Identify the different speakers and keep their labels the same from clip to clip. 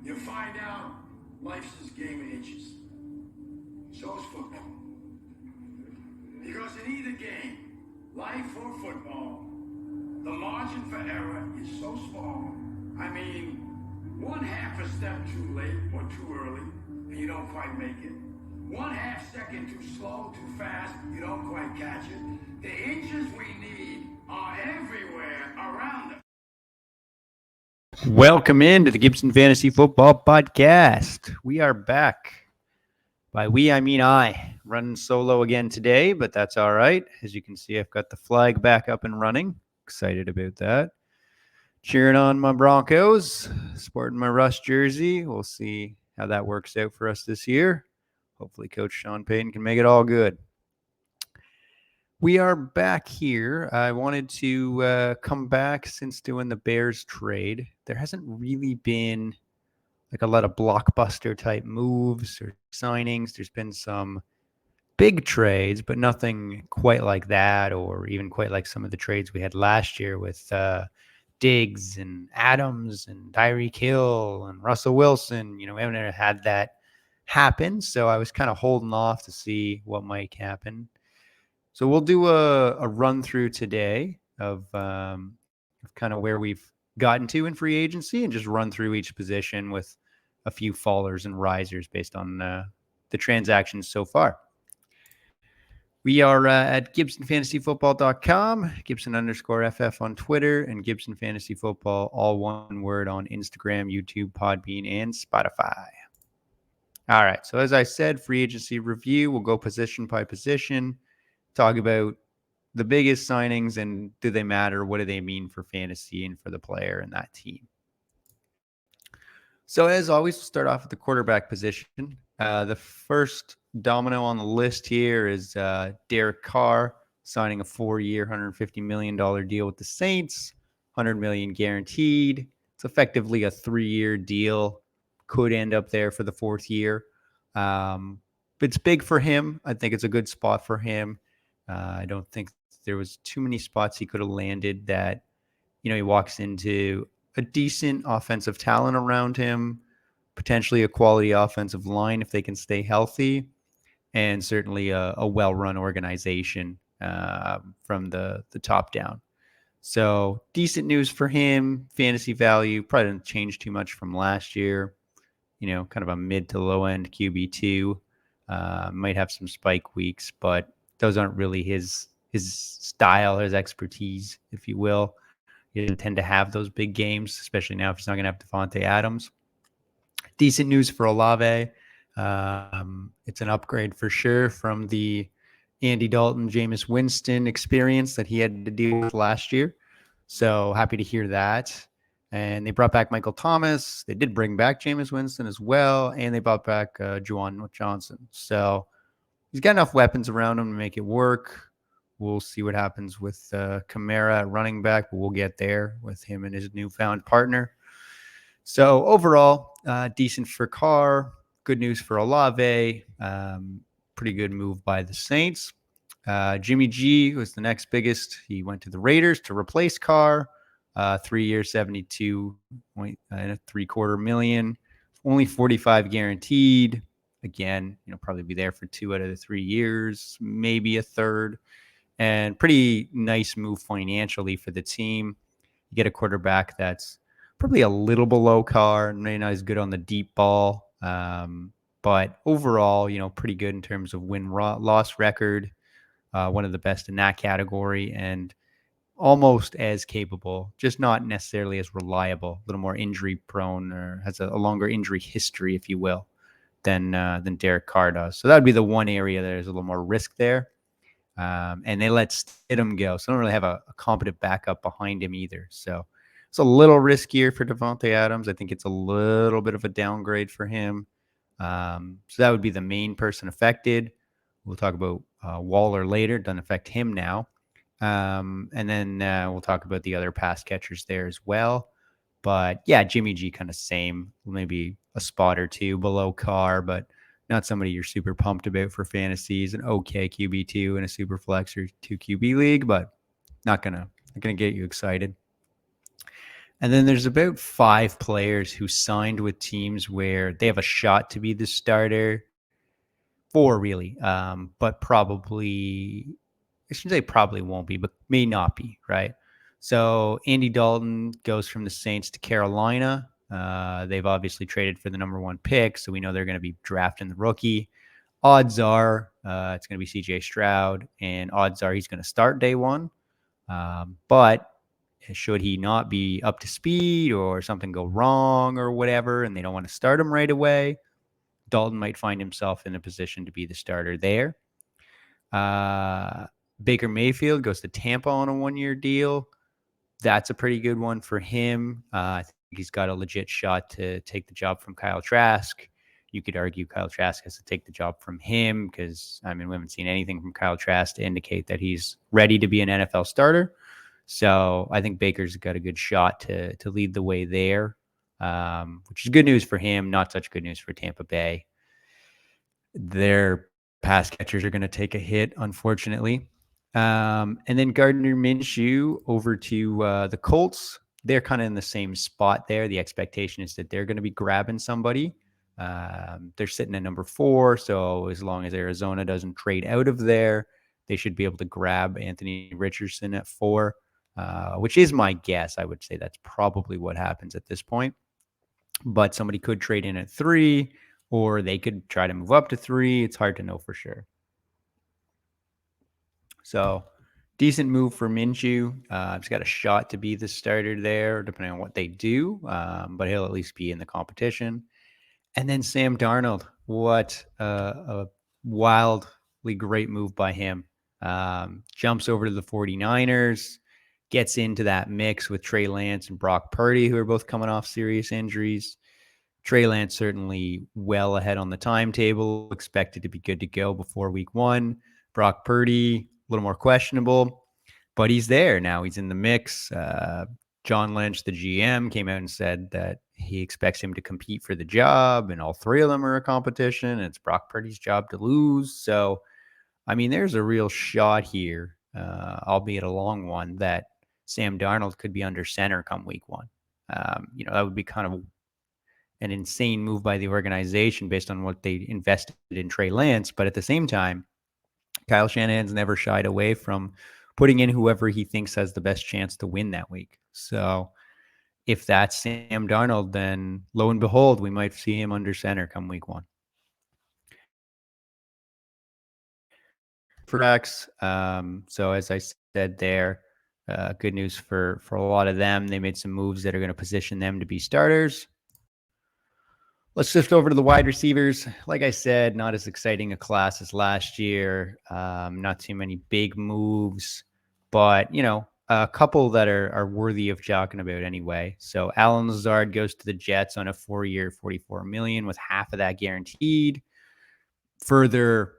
Speaker 1: you find out life's this game of inches. So is football. Because in either game, life or football, the margin for error is so small. I mean, one half a step too late or too early, and you don't quite make it. 1/2 second too slow, too fast, you don't quite catch it. The inches we need are everywhere around us.
Speaker 2: Welcome into the Gibson Fantasy Football Podcast. We are back. By we, I mean I. Running solo again today, but that's all right. As you can see, I've got the flag back up and running. Excited about that. Cheering on my Broncos, sporting my Russ jersey. We'll see how that works out for us this year. Hopefully, Coach Sean Payton can make it all good. We are back here. I wanted to come back since doing the Bears trade. There hasn't really been like a lot of blockbuster type moves or signings. There's been some big trades, but nothing quite like that, or even quite like some of the trades we had last year with Diggs and Adams and Tyreek Hill and Russell Wilson. We haven't had that happen, so I was kind of holding off to see what might happen. So we'll do a run through today of kind of where we've gotten to in free agency and just run through each position with a few fallers and risers based on the transactions so far. We are at GibsonFantasyFootball.com, Gibson_FF on Twitter, and Gibson Fantasy Football, all one word, on Instagram, YouTube, Podbean, and Spotify. All right, so as I said, free agency review. We'll go position by position, talk about the biggest signings and do they matter? What do they mean for fantasy and for the player and that team? So as always, we'll start off with the quarterback position. The first domino on the list here is Derek Carr signing a 4-year, $150 million deal with the Saints, $100 million guaranteed. It's effectively a 3-year deal. Could end up there for the 4th year. But it's big for him. I think it's a good spot for him. I don't think there was too many spots he could have landed that, he walks into a decent offensive talent around him, potentially a quality offensive line if they can stay healthy, and certainly a well-run organization from the top down. So decent news for him. Fantasy value probably didn't change too much from last year. Kind of a mid to low end QB2. Might have some spike weeks, but those aren't really his style, his expertise, if you will. He doesn't tend to have those big games, especially now if he's not going to have Devontae Adams. Decent news for Olave. It's an upgrade for sure from the Andy Dalton, Jameis Winston experience that he had to deal with last year. So happy to hear that. And they brought back Michael Thomas. They did bring back Jameis Winston as well, and they brought back Juwan Johnson. So he's got enough weapons around him to make it work. We'll see what happens with Kamara at running back, but we'll get there with him and his newfound partner. So overall, decent for Carr. Good news for Olave. Pretty good move by the Saints. Jimmy G was the next biggest. He went to the Raiders to replace Carr. 3 years, $72.75 million. Only 45 guaranteed. Again, probably be there for 2 out of the 3 years, maybe a third. And pretty nice move financially for the team. You get a quarterback that's probably a little below Carr, maybe not as good on the deep ball. But overall, pretty good in terms of win-loss record. One of the best in that category, and almost as capable, just not necessarily as reliable, a little more injury prone, or has a longer injury history, if you will, than Derek Carr does. So that would be the one area that there's a little more risk there. And they let Stidham go, so I don't really have a competent backup behind him either. So it's a little riskier for Devontae Adams. I think it's a little bit of a downgrade for him. So that would be the main person affected. We'll talk about Waller later. Doesn't affect him now. And then we'll talk about the other pass catchers there as well. But yeah, Jimmy G kind of same, maybe a spot or two below Carr, but not somebody you're super pumped about for fantasy. He's an okay QB2 in a super flex or 2 QB league, but not gonna get you excited. And then there's about 5 players who signed with teams where they have a shot to be the starter. 4 really, but probably I shouldn't say probably won't be, but may not be, right? So Andy Dalton goes from the Saints to Carolina. They've obviously traded for the number 1 pick, so we know they're going to be drafting the rookie. Odds are it's going to be CJ Stroud, and odds are he's going to start day 1. But should he not be up to speed or something go wrong or whatever, and they don't want to start him right away, Dalton might find himself in a position to be the starter there. Baker Mayfield goes to Tampa on a 1-year deal. That's a pretty good one for him. I think he's got a legit shot to take the job from Kyle Trask. You could argue Kyle Trask has to take the job from him because, I mean, we haven't seen anything from Kyle Trask to indicate that he's ready to be an NFL starter. So I think Baker's got a good shot to lead the way there, which is good news for him, not such good news for Tampa Bay. Their pass catchers are going to take a hit, unfortunately. And then Gardner Minshew over to the Colts. They're kind of in the same spot there. The expectation is that they're going to be grabbing somebody. They're sitting at number 4. So as long as Arizona doesn't trade out of there, they should be able to grab Anthony Richardson at 4, which is my guess. I would say that's probably what happens at this point. But somebody could trade in at 3, or they could try to move up to 3. It's hard to know for sure. So decent move for Minshew. He's got a shot to be the starter there, depending on what they do. But he'll at least be in the competition. And then Sam Darnold. What a wildly great move by him. Jumps over to the 49ers, gets into that mix with Trey Lance and Brock Purdy, who are both coming off serious injuries. Trey Lance certainly well ahead on the timetable, expected to be good to go before week 1. Brock Purdy, a little more questionable, but he's there now. He's in the mix. John Lynch, the GM, came out and said that he expects him to compete for the job, and all 3 of them are a competition, and it's Brock Purdy's job to lose. So, I mean, there's a real shot here, albeit a long one, that Sam Darnold could be under center come week 1. That would be kind of an insane move by the organization based on what they invested in Trey Lance. But at the same time, Kyle Shanahan's never shied away from putting in whoever he thinks has the best chance to win that week. So if that's Sam Darnold, then lo and behold, we might see him under center come week 1. For X, so as I said there, good news for a lot of them. They made some moves that are going to position them to be starters. Let's shift over to the wide receivers. Like I said, not as exciting a class as last year. Not too many big moves, but a couple that are worthy of talking about anyway. So Alan Lazard goes to the Jets on a 4-year, $44 million, with half of that guaranteed. Further,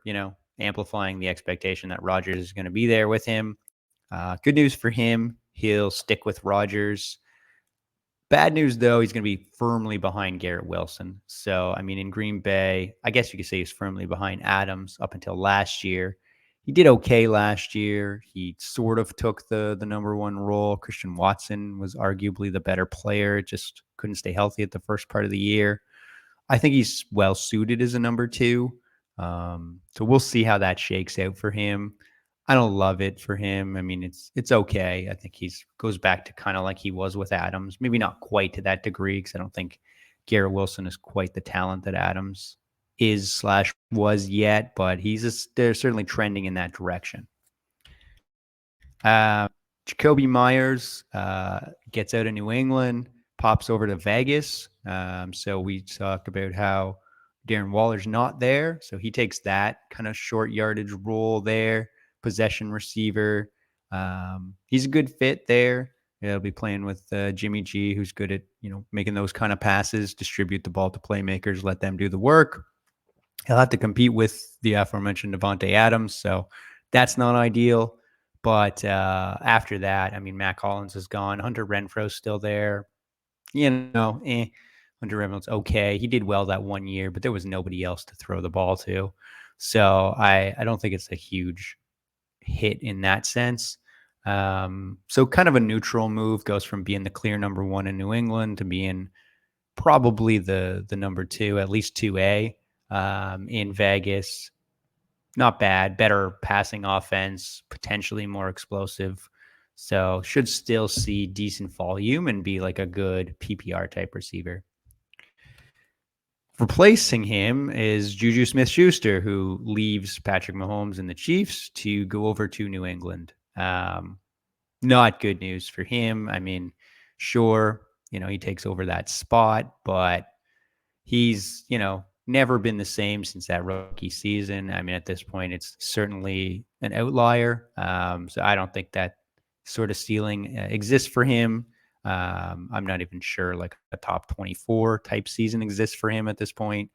Speaker 2: amplifying the expectation that Rodgers is going to be there with him. Good news for him. He'll stick with Rodgers. Bad news, though, he's going to be firmly behind Garrett Wilson. So, I mean, in Green Bay, I guess you could say he's firmly behind Adams up until last year. He did okay last year. He sort of took the number 1 role. Christian Watson was arguably the better player, just couldn't stay healthy at the first part of the year. I think he's well suited as a number 2. So we'll see how that shakes out for him. I don't love it for him. I mean, it's okay. I think goes back to kind of like he was with Adams. Maybe not quite to that degree, because I don't think Garrett Wilson is quite the talent that Adams is/was yet, but they're certainly trending in that direction. Jacoby Myers gets out of New England, pops over to Vegas. So we talked about how Darren Waller's not there, so he takes that kind of short yardage role there. Possession receiver. He's a good fit there. He'll be playing with Jimmy G, who's good at making those kind of passes, distribute the ball to playmakers, let them do the work. He'll have to compete with the aforementioned Devontae Adams, so that's not ideal. But after that, I mean, Matt Collins is gone. Hunter Renfro's still there. Hunter Renfro's okay. He did well that 1 year, but there was nobody else to throw the ball to. So I don't think it's a huge hit in that sense. So kind of a neutral move, goes from being the clear number one in New England to being probably the number two, at least 2A in Vegas. Not bad, better passing offense, potentially more explosive. So should still see decent volume and be like a good PPR type receiver. Replacing him is Juju Smith-Schuster, who leaves Patrick Mahomes and the Chiefs to go over to New England. Not good news for him. I mean, sure, he takes over that spot, but he's, never been the same since that rookie season. I mean, at this point, it's certainly an outlier. So I don't think that sort of ceiling exists for him. I'm not even sure like a top 24 type season exists for him at this point.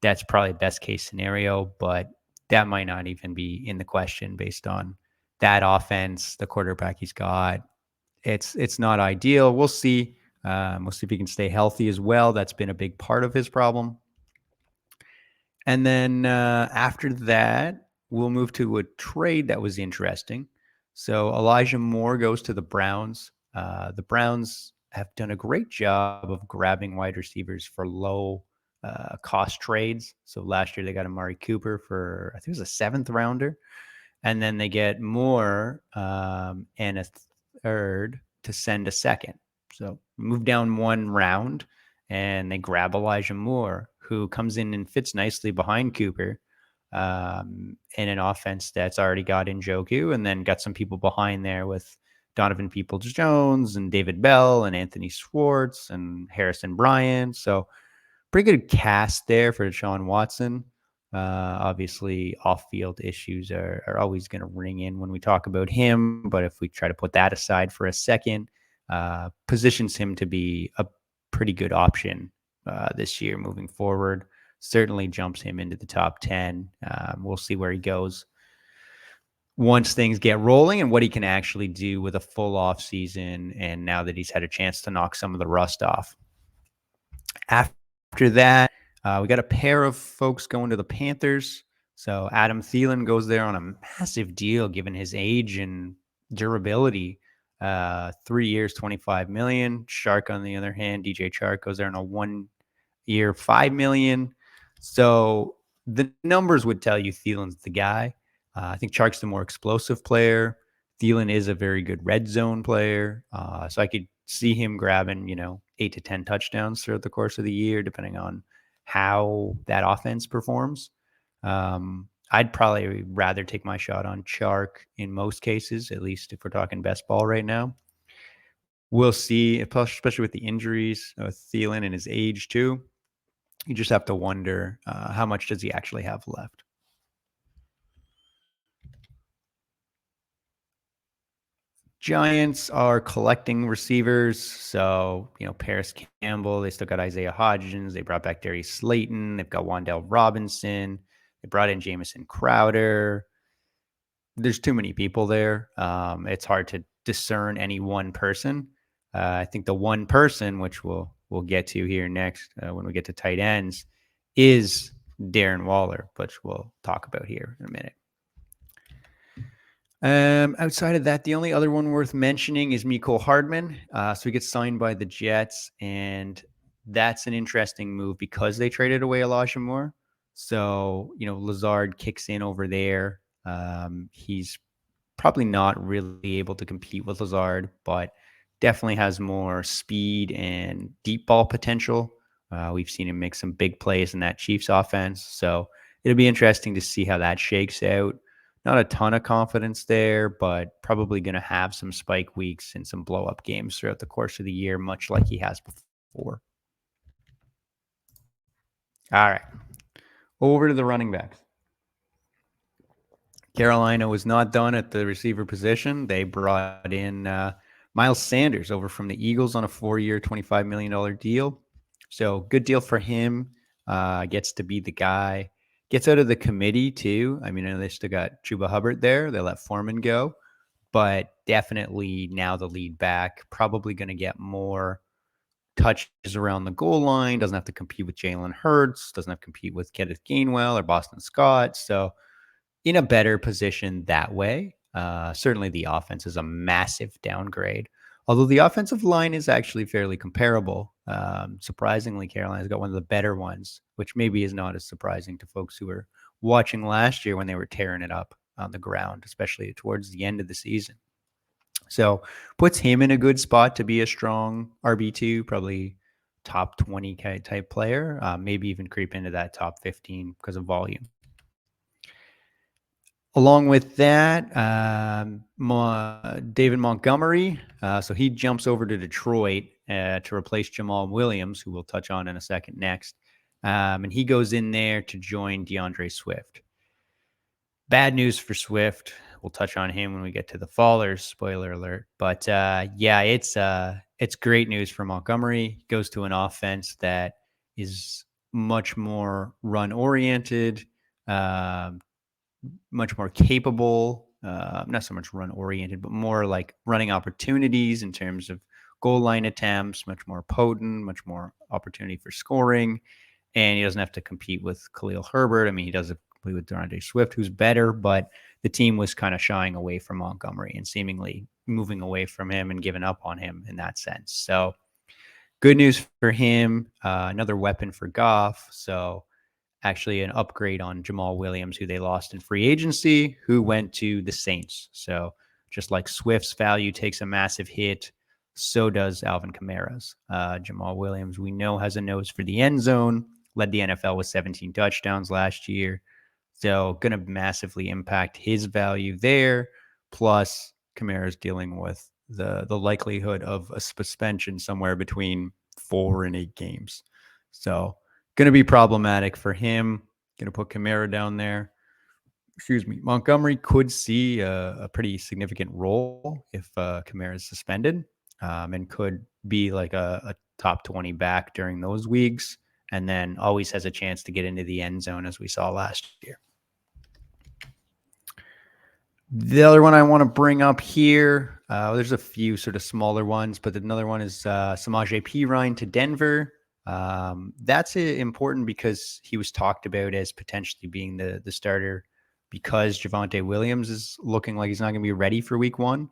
Speaker 2: That's probably best case scenario, but that might not even be in the question based on that offense, the quarterback he's got. It's not ideal. We'll see. We'll see if he can stay healthy as well. That's been a big part of his problem. And then after that, we'll move to a trade that was interesting. So Elijah Moore goes to the Browns. The Browns have done a great job of grabbing wide receivers for low cost trades. So last year they got Amari Cooper for, I think it was a 7th rounder. And then they get Moore and a third to send a second. So move down 1 round and they grab Elijah Moore, who comes in and fits nicely behind Cooper in an offense that's already got Njoku and then got some people behind there with Donovan Peoples-Jones and David Bell and Anthony Schwartz and Harrison Bryant. So pretty good cast there for Deshaun Watson. Obviously, off-field issues are always going to ring in when we talk about him. But if we try to put that aside for a second, positions him to be a pretty good option this year moving forward. Certainly jumps him into the top 10. We'll see where he goes once things get rolling and what he can actually do with a full off season. And now that he's had a chance to knock some of the rust off. After that, we got a pair of folks going to the Panthers. So Adam Thielen goes there on a massive deal given his age and durability. 3 years, $25 million. Shark, on the other hand, DJ Chark goes there on a 1 year, $5 million. So the numbers would tell you Thielen's the guy. I think Chark's the more explosive player. Thielen is a very good red zone player. So I could see him grabbing, 8 to 10 touchdowns throughout the course of the year, depending on how that offense performs. I'd probably rather take my shot on Chark in most cases, at least if we're talking best ball right now. We'll see, especially with the injuries, Thielen and his age too. You just have to wonder how much does he actually have left. Giants are collecting receivers. So, Paris Campbell, they still got Isaiah Hodgins. They brought back Darius Slayton. They've got Wan'Dale Robinson. They brought in Jamison Crowder. There's too many people there. It's hard to discern any one person. I think the one person, which we'll get to here next when we get to tight ends, is Darren Waller, which we'll talk about here in a minute. Outside of that, the only other one worth mentioning is Mecole Hardman. So he gets signed by the Jets, and that's an interesting move because they traded away Elijah Moore. So, Lazard kicks in over there. He's probably not really able to compete with Lazard, but definitely has more speed and deep ball potential. We've seen him make some big plays in that Chiefs offense. So it'll be interesting to see how that shakes out. Not a ton of confidence there, but probably going to have some spike weeks and some blow up games throughout the course of the year, much like he has before. All right. Over to the running backs. Carolina was not done at the receiver position. They brought in Miles Sanders over from the Eagles on a 4-year, $25 million deal. So good deal for him. Gets to be the guy. Gets out of the committee too. I mean, they still got Chuba Hubbard there. They let Foreman go. But definitely now the lead back. Probably going to get more touches around the goal line. Doesn't have to compete with Jalen Hurts. Doesn't have to compete with Kenneth Gainwell or Boston Scott. So in a better position that way. Certainly the offense is a massive downgrade. Although the offensive line is actually fairly comparable. Surprisingly, Carolina's got one of the better ones, which maybe is not as surprising to folks who were watching last year when they were tearing it up on the ground, especially towards the end of the season. So puts him in a good spot to be a strong RB2, probably top 20 type player, maybe even creep into that top 15 because of volume. Along with that, David Montgomery. So he jumps over to Detroit to replace Jamal Williams, who we'll touch on in a second next. And he goes in there to join DeAndre Swift. Bad news for Swift. We'll touch on him when we get to the Fallers. Spoiler alert. But yeah, it's great news for Montgomery. He goes to an offense that is much more run oriented, much more capable, not so much run oriented, but more like running opportunities in terms of goal line attempts, much more potent, much more opportunity for scoring. And he doesn't have to compete with Khalil Herbert. I mean, he does compete with DeAndre Swift, who's better, but the team was kind of shying away from Montgomery and seemingly moving away from him and giving up on him in that sense. So good news for him. Another weapon for Goff. So actually an upgrade on Jamal Williams, who they lost in free agency, who went to the Saints. So just like Swift's value takes a massive hit, so does Alvin Kamara's. Jamal Williams, we know, has a nose for the end zone, led the NFL with 17 touchdowns last year. So going to massively impact his value there. Plus, Kamara's dealing with the likelihood of a suspension somewhere between 4 and 8 games. So going to be problematic for him. Going to put Kamara down there. Excuse me. Montgomery could see a pretty significant role if Kamara is suspended, and could be like a top 20 back during those weeks, and then always has a chance to get into the end zone as we saw last year. The other one I want to bring up here, there's a few sort of smaller ones, but another one is Samaje Perine to Denver. That's important because he was talked about as potentially being the starter because Javonte Williams is looking like he's not going to be ready for week 1,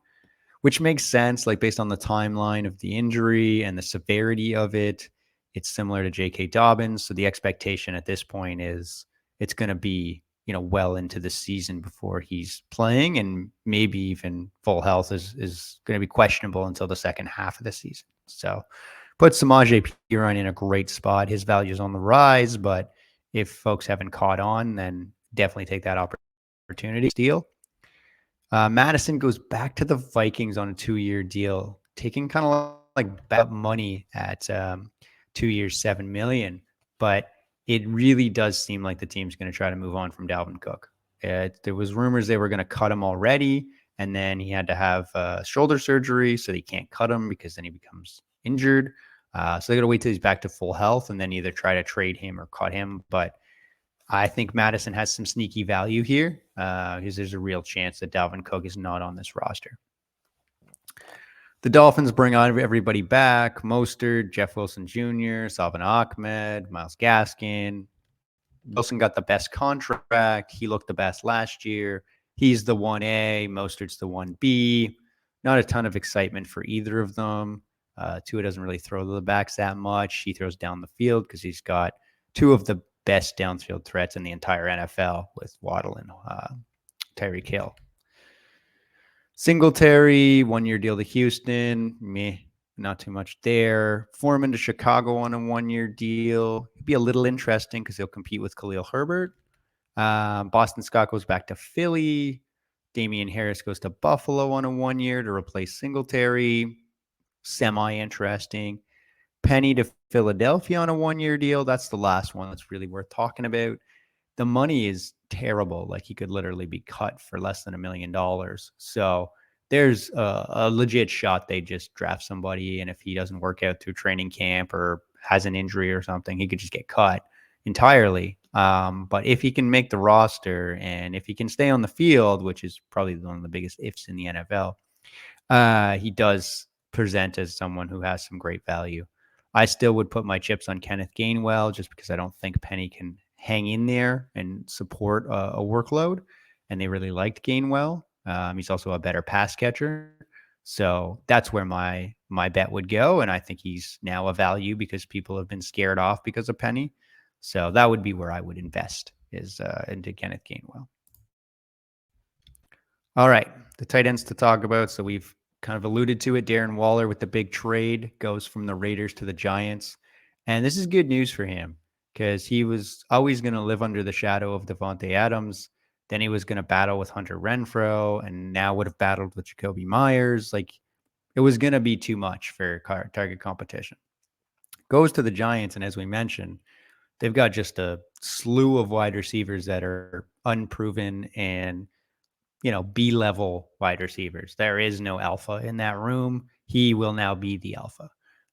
Speaker 2: which makes sense. Like based on the timeline of the injury and the severity of it, it's similar to J.K. Dobbins. So the expectation at this point is it's going to be, well into the season before he's playing, and maybe even full health is going to be questionable until the second half of the season. So put Samaje Perine in a great spot. His value is on the rise, but if folks haven't caught on, then definitely take that opportunity steal. Madison goes back to the Vikings on a 2-year deal, taking kind of like bad money at 2 years, $7 million. But it really does seem like the team's going to try to move on from Dalvin Cook. There was rumors they were going to cut him already, and then he had to have shoulder surgery, so they can't cut him because then he becomes injured. So they got to wait till he's back to full health and then either try to trade him or cut him. But I think Madison has some sneaky value here because there's a real chance that Dalvin Cook is not on this roster. The Dolphins bring on everybody back: Mostert, Jeff Wilson Jr., Salvin Ahmed, Myles Gaskin. Wilson got the best contract. He looked the best last year. He's the 1A. Mostert's the 1B. Not a ton of excitement for either of them. Tua doesn't really throw to the backs that much. He throws down the field because he's got two of the best downfield threats in the entire NFL with Waddle and Tyreek Hill. Singletary, 1-year deal to Houston. Meh, not too much there. Foreman to Chicago on a 1-year deal. It'd be a little interesting because he'll compete with Khalil Herbert. Boston Scott goes back to Philly. Damian Harris goes to Buffalo on a 1-year to replace Singletary. Semi-interesting. Penny to Philadelphia on a 1-year deal. That's the last one that's really worth talking about. The money is terrible. Like he could literally be cut for less than $1 million. So there's a legit shot they just draft somebody, and if he doesn't work out through training camp or has an injury or something, he could just get cut entirely. But if he can make the roster and if he can stay on the field, which is probably one of the biggest ifs in the NFL, he does present as someone who has some great value. I still would put my chips on Kenneth Gainwell just because I don't think Penny can hang in there and support a workload. And they really liked Gainwell. He's also a better pass catcher. So that's where my bet would go. And I think he's now a value because people have been scared off because of Penny. So that would be where I would invest is into Kenneth Gainwell. All right, the tight ends to talk about. So we've kind of alluded to it. Darren Waller with the big trade goes from the Raiders to the Giants. And this is good news for him because he was always going to live under the shadow of Devontae Adams. Then he was going to battle with Hunter Renfrow and now would have battled with Jacoby Myers. Like it was going to be too much for target competition. Goes to the Giants. And as we mentioned, they've got just a slew of wide receivers that are unproven and B-level wide receivers. There is no alpha in that room. He will now be the alpha.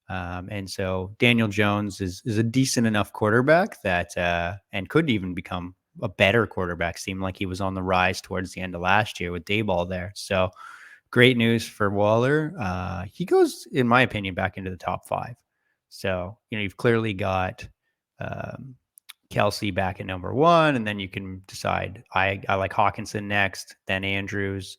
Speaker 2: And so Daniel Jones is a decent enough quarterback that and could even become a better quarterback. Seemed like he was on the rise towards the end of last year with Dayball there. So great news for Waller. He goes, in my opinion, back into the top 5. So, you've clearly got Kelsey back at number 1, and then you can decide I like Hawkinson next, then Andrews,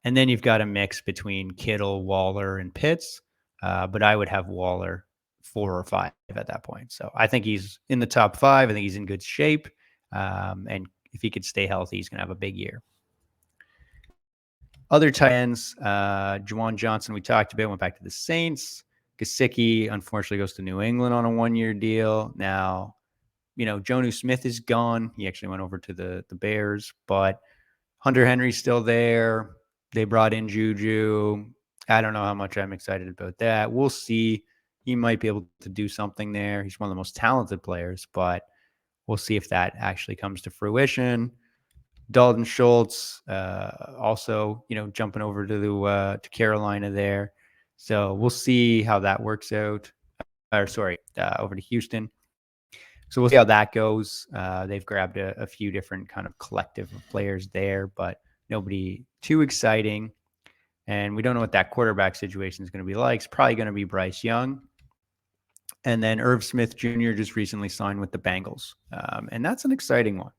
Speaker 2: and then you've got a mix between Kittle, Waller, and Pitts. But I would have Waller 4 or 5 at that point. So I think he's in the top 5. I think he's in good shape, and if he could stay healthy, he's going to have a big year. Other tight ends, Juwan Johnson, we talked about, went back to the Saints. Gesicki, unfortunately, goes to New England on a 1-year deal. Now, Jonnu Smith is gone. He actually went over to the Bears, but Hunter Henry's still there. They brought in Juju. I don't know how much I'm excited about that. We'll see. He might be able to do something there. He's one of the most talented players, but we'll see if that actually comes to fruition. Dalton Schultz, also, jumping over to Carolina there. So we'll see how that works out. Over to Houston. So we'll see how that goes. They've grabbed a few different kind of collective of players there, but nobody too exciting. And we don't know what that quarterback situation is going to be like. It's probably going to be Bryce Young. And then Irv Smith Jr. just recently signed with the Bengals. And that's an exciting one.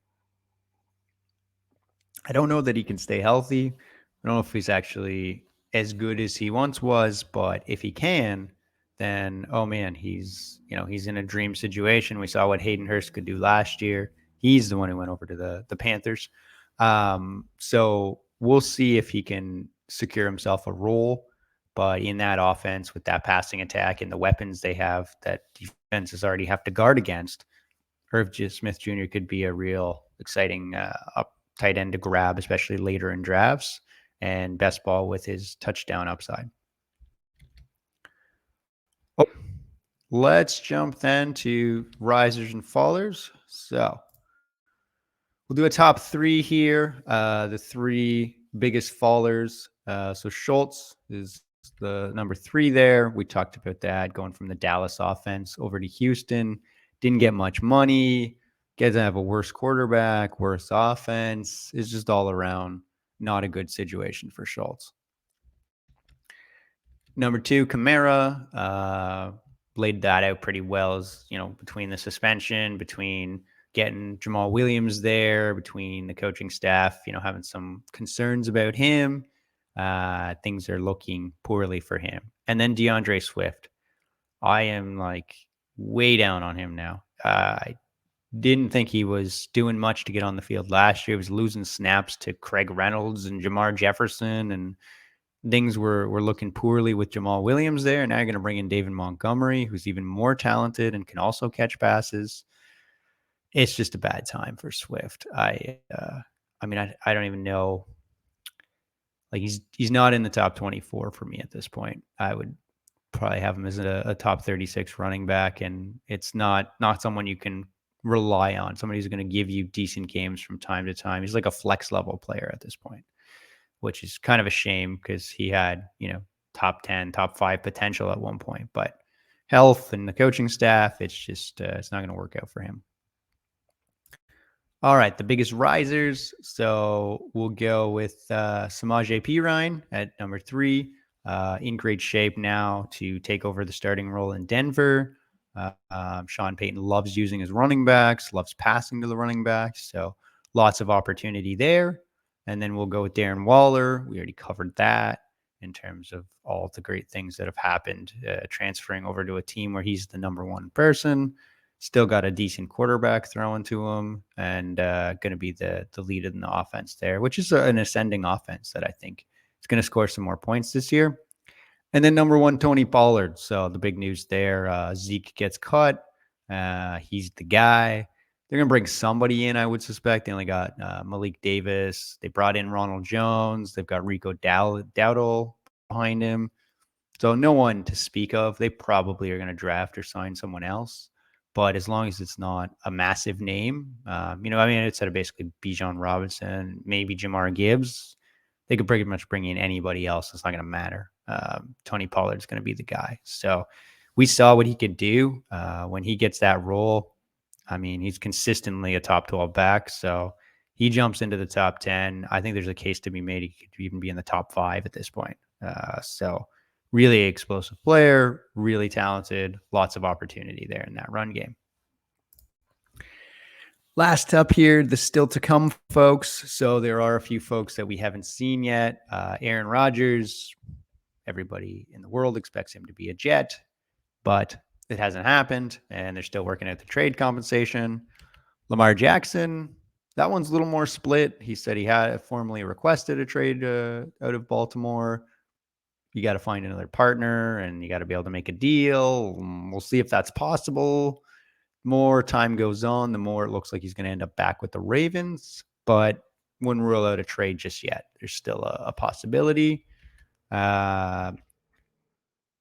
Speaker 2: I don't know that he can stay healthy. I don't know if he's actually as good as he once was, but if he can, then, oh man, he's in a dream situation. We saw what Hayden Hurst could do last year. He's the one who went over to the Panthers. So we'll see if he can secure himself a role. But in that offense, with that passing attack and the weapons they have that defenses already have to guard against, Irv Smith Jr. could be a real exciting tight end to grab, especially later in drafts, and best ball with his touchdown upside. Oh, let's jump then to risers and fallers. So we'll do a top 3 here. The 3 biggest fallers. So Schultz is the number 3 there. We talked about that, going from the Dallas offense over to Houston. Didn't get much money. Guys have a worse quarterback, worse offense. It's just all around not a good situation for Schultz. Number 2, Kamara, laid that out pretty well, as between the suspension, between getting Jamal Williams there, between the coaching staff, having some concerns about him. Things are looking poorly for him. And then DeAndre Swift. I am way down on him now. I didn't think he was doing much to get on the field last year. He was losing snaps to Craig Reynolds and Jamar Jefferson, and things were looking poorly with Jamal Williams there. Now you're going to bring in David Montgomery, who's even more talented and can also catch passes. It's just a bad time for Swift. I don't even know. He's not in the top 24 for me at this point. I would probably have him as a top 36 running back, and it's not someone you can rely on. Somebody who's going to give you decent games from time to time. He's like a flex level player at this point, which is kind of a shame because he had, top 10, top 5 potential at one point, but health and the coaching staff, it's just, it's not going to work out for him. All right, the biggest risers. So we'll go with Samaje Perine at number 3, in great shape now to take over the starting role in Denver. Sean Payton loves using his running backs, loves passing to the running backs. So lots of opportunity there. And then we'll go with Darren Waller. We already covered that in terms of all the great things that have happened, transferring over to a team where he's the number one person. Still got a decent quarterback throwing to him, and going to be the lead in the offense there, which is an ascending offense that I think is going to score some more points this year. And then number one, Tony Pollard. So the big news there, Zeke gets cut. He's the guy. They're going to bring somebody in, I would suspect. They only got Malik Davis. They brought in Ronald Jones. They've got Rico Dowdle behind him. So no one to speak of. They probably are going to draft or sign someone else. But as long as it's not a massive name, instead of basically Bijan Robinson, maybe Jamar Gibbs, they could pretty much bring in anybody else. It's not going to matter. Tony Pollard's going to be the guy. So we saw what he could do when he gets that role. I mean, he's consistently a top 12 back. So he jumps into the top 10. I think there's a case to be made. He could even be in the top 5 at this point. So really explosive player, really talented, lots of opportunity there in that run game. Last up here, the still to come folks. So there are a few folks that we haven't seen yet. Aaron Rodgers, everybody in the world expects him to be a Jet, but it hasn't happened, and they're still working out the trade compensation. Lamar Jackson, that one's a little more split. He said he had formally requested a trade out of Baltimore. You got to find another partner, and you got to be able to make a deal. We'll see if that's possible. More time goes on, the more it looks like he's going to end up back with the Ravens, but wouldn't rule out a trade just yet. There's still a possibility.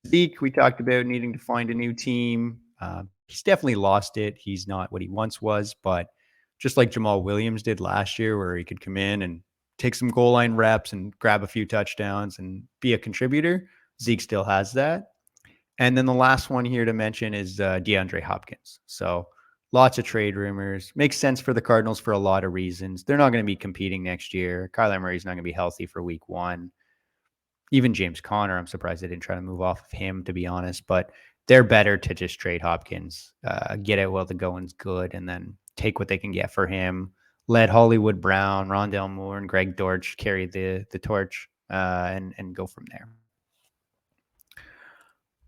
Speaker 2: Zeke, we talked about needing to find a new team. He's definitely lost it. He's not what he once was, but just like Jamal Williams did last year, where he could come in and take some goal line reps and grab a few touchdowns and be a contributor, Zeke still has that. And then the last one here to mention is DeAndre Hopkins. So lots of trade rumors. Makes sense for the Cardinals for a lot of reasons. They're not going to be competing next year. Kyler Murray's not going to be healthy for week 1. Even James Conner, I'm surprised they didn't try to move off of him, to be honest. But they're better to just trade Hopkins, get it while the going's good, and then take what they can get for him. Let Hollywood Brown, Rondale Moore, and Greg Dortch carry the torch and go from there.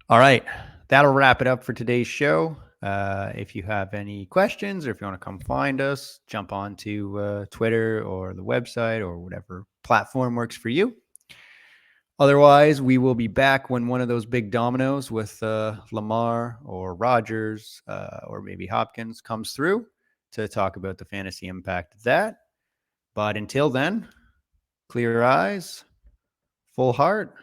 Speaker 2: All right, that'll wrap it up for today's show. If you have any questions or if you want to come find us, jump on to Twitter or the website or whatever platform works for you. Otherwise, we will be back when one of those big dominoes with Lamar or Rodgers or maybe Hopkins comes through to talk about the fantasy impact of that. But until then, clear eyes, full heart,